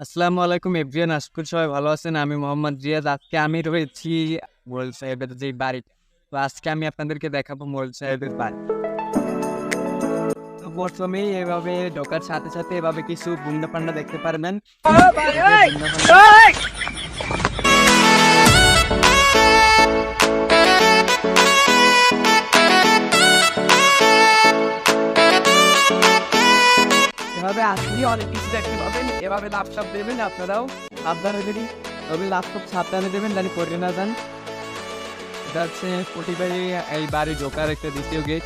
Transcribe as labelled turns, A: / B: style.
A: আসসালামু আলাইকুম এভরিওয়ান, আশা করি সবাই ভালো আছেন। আমি মোহাম্মদ রিয়াদ। আজকে আমি রয়েছি মোরেল সাহেবের যে বাড়িটা। তো আজকে আমি আপনাদেরকে দেখাবো মোরেল সাহেবের বাড়ি। তো প্রথমেই এভাবে ঢোকার সাথে সাথে এভাবে কিছু বুন্দা পান্ডা দেখতে পারবেন। এই যে বুন্দা পান্ডা। এভাবে আসলেই অনেক কিছু দেখতে পাবেন। এভাবে ল্যাপটপ দেবেন, আপনারাও সাবধানে দেবেন। তবে ল্যাপটপ সাবধানে দেবেন, জানি পড়ে না যান। এটা হচ্ছে প্রতিবারই এই বাড়ি ঢোকার একটা দ্বিতীয় গেট।